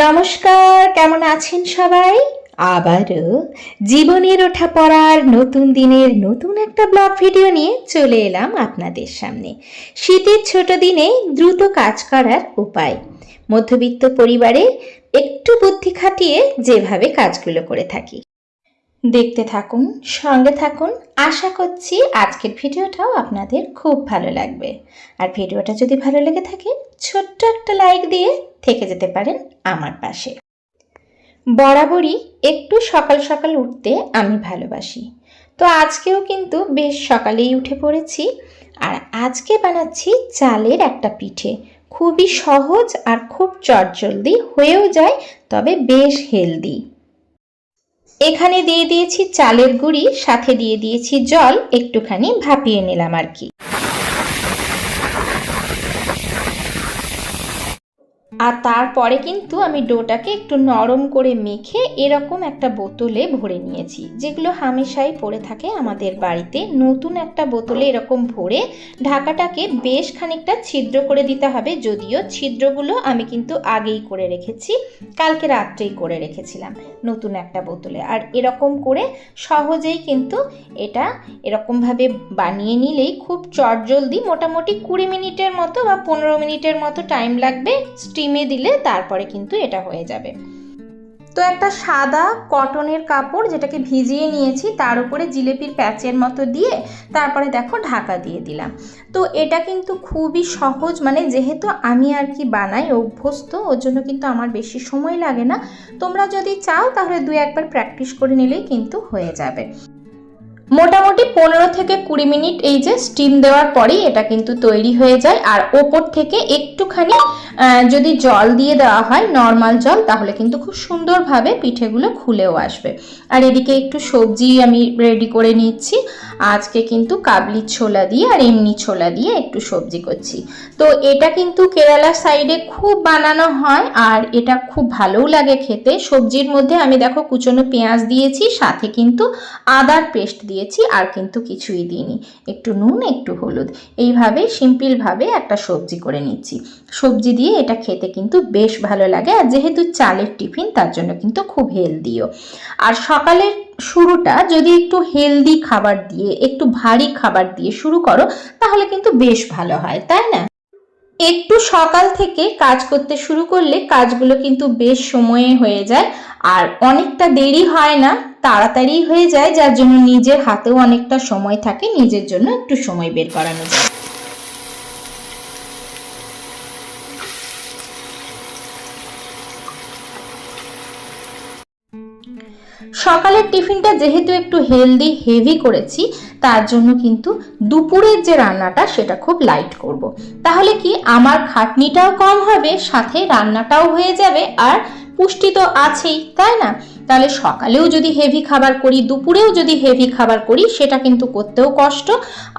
নমস্কার, কেমন আছেন সবাই? আবারও জীবনের ওঠা পড়ার নতুন দিনের নতুন একটা ব্লগ ভিডিও নিয়ে চলে এলাম আপনাদের সামনে। শীতের ছোট দিনে দ্রুত কাজ করার উপায়, মধ্যবিত্ত পরিবারে একটু বুদ্ধি খাটিয়ে যেভাবে কাজগুলো করে থাকি। দেখতে থাকুন, সঙ্গে থাকুন। আশা করছি আজকের ভিডিওটাও আপনাদের খুব ভালো লাগবে। আর ভিডিওটা যদি ভালো লেগে থাকে, ছোট্ট একটা লাইক দিয়ে থেকে যেতে পারেন আমার পাশে। বরাবরই একটু সকাল সকাল উঠতে আমি ভালোবাসি, তো আজকেও কিন্তু বেশ সকালেই উঠে পড়েছি। আর আজকে বানাচ্ছি চালের একটা পিঠে, খুবই সহজ আর খুব চটজলদি হয়েও যায়, তবে বেশ হেলদি। এখানে দিয়ে দিয়েছি চালের গুঁড়ি, সাথে দিয়ে দিয়েছি জল, একটুখানি ভাপিয়ে নিলাম আর কি। আর তারপরে কিন্তু আমি ডোটাকে একটু নরম করে মেখে এরকম একটা বোতলে ভরে নিয়েছি, যেগুলো হামেশাই পড়ে থাকে আমাদের বাড়িতে। নতুন একটা বোতলে এরকম ভরে ঢাকাটাকে বেশ খানিকটা ছিদ্র করে দিতে হবে, যদিও ছিদ্রগুলো আমি কিন্তু আগেই করে রেখেছি, কালকে রাত্রেই করে রেখেছিলাম নতুন একটা বোতলে। আর এরকম করে সহজেই কিন্তু এটা এরকমভাবে বানিয়ে নিলেই খুব চটজলদি, মোটামুটি 20 মিনিটের মতো বা 15 মিনিটের মতো টাইম লাগবে স্টিমে দিলে, তারপরে কিন্তু এটা হয়ে যাবে। তো একটা সাদা কটনের কাপড় যেটাকে ভিজিয়ে নিয়েছি, তার উপরে জিলেপির প্যাচের মতো দিয়ে তারপরে দেখো ঢাকা দিয়ে দিলাম। তো এটা কিন্তু খুবই সহজ, মানে যেহেতু আমি আর কি বানাই অভ্যস্ত, ওর জন্য কিন্তু আমার বেশি সময় লাগে না। তোমরা যদি চাও তাহলে 2-1 প্র্যাকটিস করে নিলেই কিন্তু হয়ে যাবে। মোটামুটি 15 থেকে 20 মিনিট এই যে স্টিম দেওয়ার পরেই এটা কিন্তু তৈরি হয়ে যায়। আর ওপর থেকে একটুখানি যদি জল দিয়ে দেওয়া হয়, নর্মাল জল, তাহলে কিন্তু খুব সুন্দরভাবে পিঠেগুলো খুলেও আসবে। আর এদিকে একটু সবজি আমি রেডি করে নিচ্ছি। আজকে কিন্তু কাবলি ছোলা দিয়ে আর এমনি ছোলা দিয়ে একটু সবজি করছি। তো এটা কিন্তু কেরালা সাইডে খুব বানানো হয় আর এটা খুব ভালোও লাগে খেতে। সবজির মধ্যে আমি দেখো কুচনো পেঁয়াজ দিয়েছি, সাথে কিন্তু আদার পেস্ট দিয়েছি, আর কিন্তু কিছুই দিইনি, একটু নুন, একটু হলুদ, এইভাবে সিম্পলভাবে একটা সবজি করে নিচ্ছি। সবজি দিয়ে এটা খেতে কিন্তু বেশ ভালো লাগে, আর যেহেতু চালের টিফিন তার জন্য কিন্তু খুব হেলদিও। আর সকালের শুরুটা যদি একটু হেলদি খাবার দিয়ে, একটু ভারী খাবার দিয়ে শুরু করো, তাহলে কিন্তু বেশ ভালো হয়, তাই না? একটু সকাল থেকে কাজ করতে শুরু করলে কাজগুলো কিন্তু বেশ সময়ে হয়ে যায়, আর অনেকটা দেরি হয় না, তাড়াতাড়ি হয়ে যায়, যার জন্য নিজের হাতেও অনেকটা সময় থাকে, নিজের জন্য একটু সময় বের করানো যায়। সকালের টিফিনটা যেহেতু একটু হেলদি হেভি করেছি, তার জন্য কিন্তু দুপুরের যে রান্নাটা সেটা খুব লাইট করব। তাহলে কি আমার খাটনিটাও কম হবে, সাথে রান্নাটাও হয়ে যাবে, আর পুষ্টি তো আছেই, তাই না? তাহলে সকালেও যদি হেভি খাবার করি, দুপুরেও যদি হেভি খাবার করি, সেটা কিন্তু করতেও কষ্ট,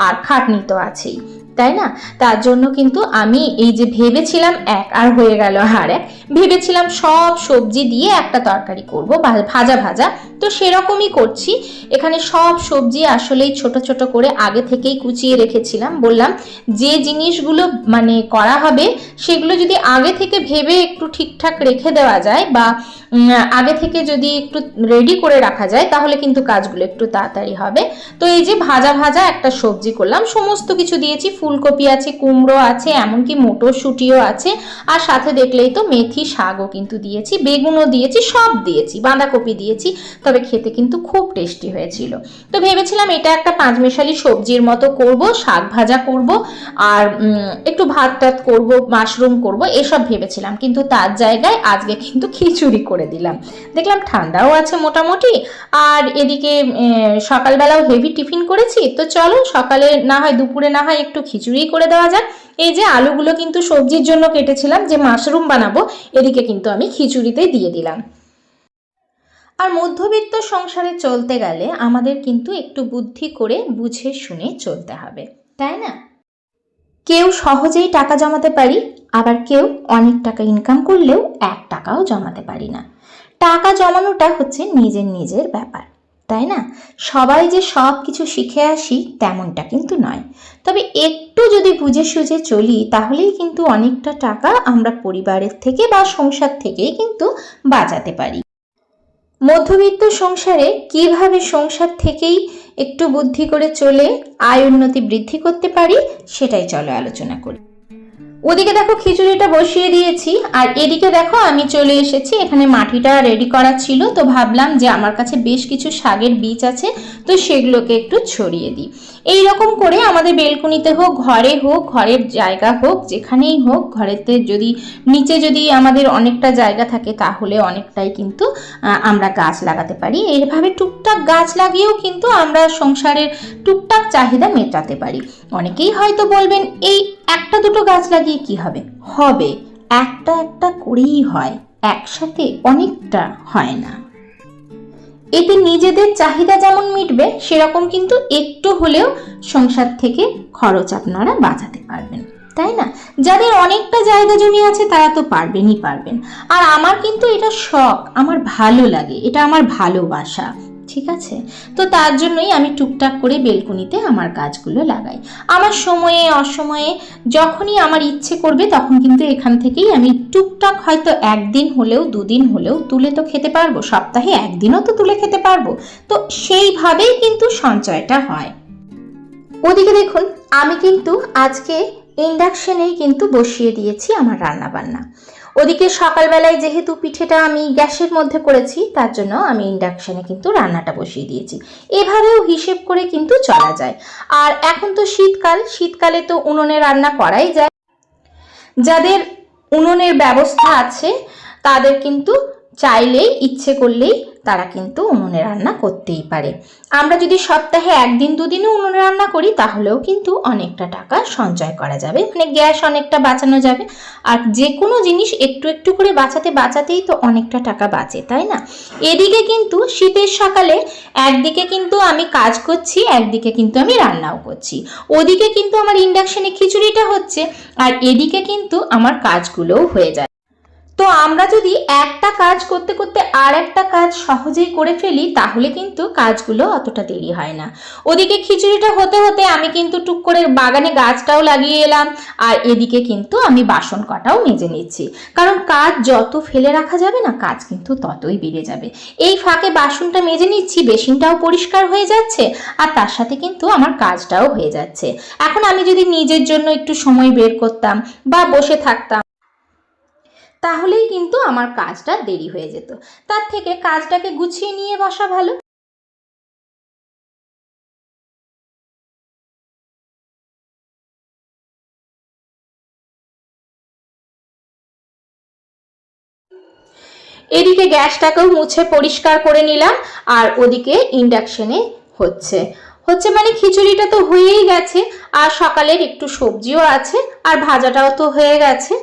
আর খাটনি তো আছেই, তাই না? তার জন্য কিন্তু আমি এই যে ভেবেছিলাম আর হয়ে গেল ভেবেছিলাম সব সবজি দিয়ে একটা তরকারি করব, ভাজা ভাজা। তো সেরকমই করছি। এখানে সব সবজি আসলেই ছোট ছোট করে আগে থেকেই কুচিয়ে রেখেছিলাম। বললাম যে জিনিসগুলো মানে করা হবে সেগুলো যদি আগে থেকে ভেবে একটু ঠিকঠাক রেখে দেওয়া যায়, বা আগে থেকে যদি একটু রেডি করে রাখা যায়, তাহলে কিন্তু কাজগুলো একটু তাড়াতাড়ি হবে। তো এই যে ভাজা ভাজা একটা সবজি করলাম, সমস্ত কিছু দিয়েছি, ফুলকপি আছে, কুমড়ো আছে, এমনকি মটরশুঁটিও আছে, আর সাথে দেখলেই তো মেথি শাকও কিন্তু দিয়েছি, বেগুনও দিয়েছি, সব দিয়েছি, বাঁধাকপি দিয়েছি। তবে খেতে কিন্তু খুব টেস্টি হয়েছিল। তো ভেবেছিলাম এটা একটা পাঁচমেশালি সবজির মতো করব, শাক ভাজা করব, আর একটু ভাত টাত করবো, মাশরুম করব, এসব ভেবেছিলাম। কিন্তু তার জায়গায় আজকে কিন্তু খিচুড়ি করে দিলাম। দেখলাম ঠান্ডাও আছে মোটামুটি, আর এদিকে সকালবেলাও হেভি টিফিন করেছি, তো চলো সকালে না হয় দুপুরে না হয় একটু খিচুড়ি করে দেওয়া যাক। এই যে আলুগুলো কিন্তু সবজির জন্য কেটেছিলাম, যে মাশরুম বানাবো, এদিকে কিন্তু আমি খিচুড়িতে দিয়ে দিলাম। আর মধ্যবিত্ত সংসারে চলতে গেলে আমাদের কিন্তু একটু বুদ্ধি করে বুঝে শুনে চলতে হবে, তাই না? কেউ সহজেই টাকা জমাতে পারি, আবার কেউ অনেক টাকা ইনকাম করলেও 1 টাকাও জমাতে পারি না। টাকা জমানোটা হচ্ছে নিজের নিজের ব্যাপার, তাই না? সবাই যে সব কিছু শিখে আসি তেমনটা কিন্তু নয়, তবে একটু একটু যদি বুঝে সুঝে চলি তাহলেই কিন্তু অনেকটা টাকা আমরা পরিবারের থেকে বা সংসার থেকেই কিন্তু বাঁচাতে পারি। মধ্যবিত্ত সংসারে কিভাবে সংসার থেকেই একটু বুদ্ধি করে চলে আয় উন্নতি বৃদ্ধি করতে পারি সেটাই চলো আলোচনা করি। ওদিকে দেখো খিচুড়িটা বসিয়ে দিয়েছি, আর এদিকে দেখো আমি চলে এসেছি, এখানে মাটিটা রেডি করা ছিল, তো ভাবলাম যে আমার কাছে বেশ কিছু শাকের বীজ আছে, তো সেগুলোকে একটু ছড়িয়ে দিই। এই রকম করে আমাদের বেলকুনিতে হোক, ঘরে হোক, ঘরের জায়গা হোক, যেখানেই হোক, ঘরেতে যদি নিচে যদি আমাদের অনেকটা জায়গা থাকে তাহলে অনেকটাই কিন্তু আমরা গাছ লাগাতে পারি। এইভাবে টুকটাক গাছ লাগিয়েও কিন্তু আমরা সংসারের টুকটাক চাহিদা মেটাতে পারি। অনেকেই হয়তো বলবেন এই একটা দুটো গাছ লাগিয়ে কি হবে? হবে, একটা একটা করেই হয়, একসাথে অনেকটা হয় না। এতে নিজেদের চাহিদা যেমন মিটবে সেরকম কিন্তু একটু হলেও সংসার থেকে খরচ আপনারা বাঁচাতে পারবেন, তাই না? যাদের অনেকটা জায়গা জমি আছে তারা তো পারবেনই পারবেন। আর আমার কিন্তু এটা শখ, আমার ভালো লাগে, এটা আমার ভালোবাসা, ঠিক আছে? তো তার জন্যই আমি টুকটাক করে বেলকুনিতে আমার গাছগুলো লাগাই। আমার সময়ে অসময়ে যখনই আমার ইচ্ছে করবে তখন কিন্তু এখান থেকেই আমি টুকটাক হয়তো একদিন হলেও দুদিন হলেও তুলে তো খেতে পারবো, সপ্তাহে একদিনও তো তুলে খেতে পারবো। তো সেইভাবেই কিন্তু সঞ্চয়টা হয়। ওদিকে দেখুন আমি কিন্তু আজকে ইন্ডাকশনেই কিন্তু বসিয়ে দিয়েছি আমার রান্না বান্না। ওদিকে সকালবেলায় যেহেতু পিঠেটা আমি গ্যাসের মধ্যে করেছি তার জন্য আমি ইন্ডাকশনে কিন্তু রান্নাটা বসিয়ে দিয়েছি। এভাবেও হিসেব করে কিন্তু চলা যায়। আর এখন তো শীতকাল, শীতকালে তো উনুনে রান্না করাই যায়। যাদের উনুনের ব্যবস্থা আছে তাদের কিন্তু চাইলেই ইচ্ছে করলেই তারা কিন্তু উনুনে রান্না করতেই পারে। আমরা যদি সপ্তাহে একদিন দুদিনও উনুনে রান্না করি তাহলেও কিন্তু অনেকটা টাকা সঞ্চয় করা যাবে, মানে গ্যাস অনেকটা বাঁচানো যাবে। আর যে কোনো জিনিস একটু একটু করে বাঁচাতে বাঁচাতেই তো অনেকটা টাকা বাঁচে, তাই না? এদিকে কিন্তু শীতের সকালে একদিকে কিন্তু আমি কাজ করছি, একদিকে কিন্তু আমি রান্নাও করছি। ওদিকে কিন্তু আমার ইন্ডাকশনে খিচুড়িটা হচ্ছে, আর এদিকে কিন্তু আমার কাজগুলোও হয়ে যায়। তো আমরা যদি একটা কাজ করতে করতে আর একটা কাজ সহজেই করে ফেলি তাহলে কিন্তু কাজগুলো অতটা দেরি হয় না। ওদিকে খিচুড়িটা হতে হতে আমি কিন্তু টুক করে বাগানে গাছটাও লাগিয়ে এলাম, আর এদিকে কিন্তু আমি বাসন কটাও মেজে নিচ্ছি, কারণ কাজ যত ফেলে রাখা যাবে না কাজ কিন্তু ততই বেড়ে যাবে। এই ফাঁকে বাসনটা মেজে নিচ্ছি, বেসিনটাও পরিষ্কার হয়ে যাচ্ছে, আর তার সাথে কিন্তু আমার কাজটাও হয়ে যাচ্ছে। এখন আমি যদি নিজের জন্য একটু সময় বের করতাম বা বসে থাকতাম তাহলেই কিন্তু আমার কাজটা দেরি হয়ে যেত। তার থেকে কাজটাকে গুছিয়ে নিয়ে বসা ভালো। এদিকে গ্যাসটাকেও মুছে পরিষ্কার করে নিলাম, আর ওদিকে ইন্ডাকশনে হচ্ছে হচ্ছে মানে খিচুড়িটা তো হয়েই গেছে, আর সকালের একটু সবজিও আছে, আর ভাজাটাও তো হয়ে গেছে,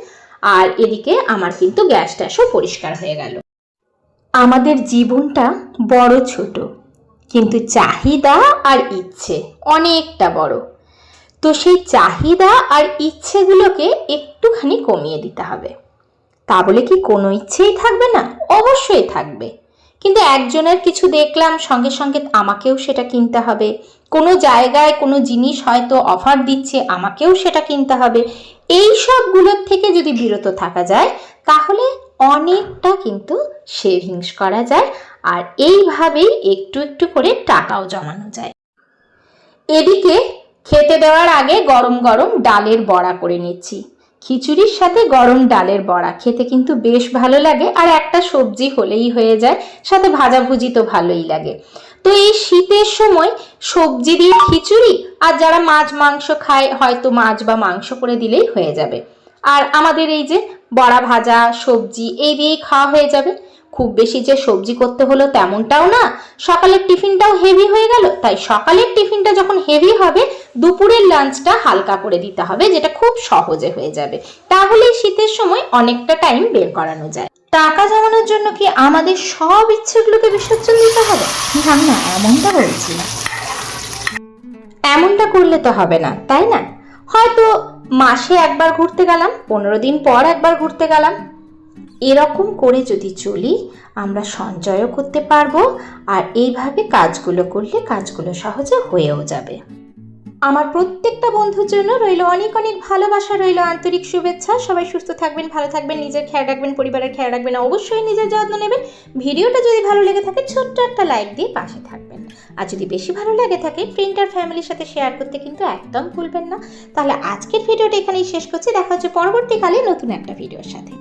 আর এদিকে আমার কিন্তু গ্যাস ট্যাসও পরিষ্কার হয়ে গেল। আমাদের জীবনটা বড় ছোট, কিন্তু চাহিদা আর ইচ্ছে অনেকটা বড়। তো সেই চাহিদা আর ইচ্ছেগুলোকে একটুখানি কমিয়ে দিতে হবে। তা বলে কি কোনো ইচ্ছেই থাকবে না? অবশ্যই থাকবে, কিন্তু একজনের কিছু দেখলাম সঙ্গে সঙ্গে আমাকেও সেটা কিনতে হবে। কোনো জায়গায় কোনো জিনিস হয়তো অফার দিচ্ছে, আমাকেও সেটা কিনতে হবে। এই সবগুলোর থেকে যদি বিরত থাকা যায় তাহলে অনেকটা কিন্তু সেভিংস করা যায়, আর এইভাবেই একটু একটু করে টাকাও জমানো যায়। এদিকে খেতে দেওয়ার আগে গরম গরম ডালের বড়া করে নিচ্ছি। খিচুড়ির সাথে গরম ডালের বড়া খেতে কিন্তু বেশ ভালো লাগে, আর একটা সবজি হলেই হয়ে যায়, সাথে ভাজাভুজি তো ভালোই লাগে। তো এই শীতের সময় সবজি দিয়ে খিচুড়ি, আর যারা মাছ মাংস খায় হয়তো মাছ বা মাংস করে দিলেই হয়ে যাবে। আর আমাদের এই যে বড়া ভাজা সবজি এই দিয়েই খাওয়া হয়ে যাবে। খুব বেশি যে সবজি করতে হলো তেমনটাও না, সকালের টিফিনটাও হেভি হয়ে গেল, তাই সকালের টিফিনটা যখন হেভি হবে দুপুরের লাঞ্চটা হালকা করে দিতে হবে, যেটা খুব সহজে হয়ে যাবে। তাহলে শীতের সময় অনেকটা টাইম বের করানো যায়। টাকা জমানোর জন্য কি আমাদের সব ইচ্ছেগুলোকে বিসর্জন দিতে হবে? না, এমনটা বলছি না। এমনটা করলে তো হবে না, তাই না? হয়তো মাসে একবার ঘুরতে গেলাম, 15 দিন পর একবার ঘুরতে গেলাম, এরকম করে যদি চলি আমরা সঞ্চয়ও করতে পারবো, আর এইভাবে কাজগুলো করলে কাজগুলো সহজে হয়েও যাবে। আমার প্রত্যেকটা বন্ধুর জন্য রইল অনেক অনেক ভালোবাসা, রইল আন্তরিক শুভেচ্ছা। সবাই সুস্থ থাকবেন, ভালো থাকবেন, নিজের খেয়াল রাখবেন, পরিবারের খেয়াল রাখবেন, অবশ্যই নিজের যত্ন নেবেন। ভিডিওটা যদি ভালো লেগে থাকে ছোট্ট একটা লাইক দিয়ে পাশে থাকবেন। আর যদি বেশি ভালো লেগে থাকে ফ্রেন্ড আর ফ্যামিলির সাথে শেয়ার করতে কিন্তু একদম ভুলবেন না। তাহলে আজকের ভিডিওটা এখানেই শেষ করছি। দেখা হচ্ছে পরবর্তীকালে নতুন একটা ভিডিওর সাথে।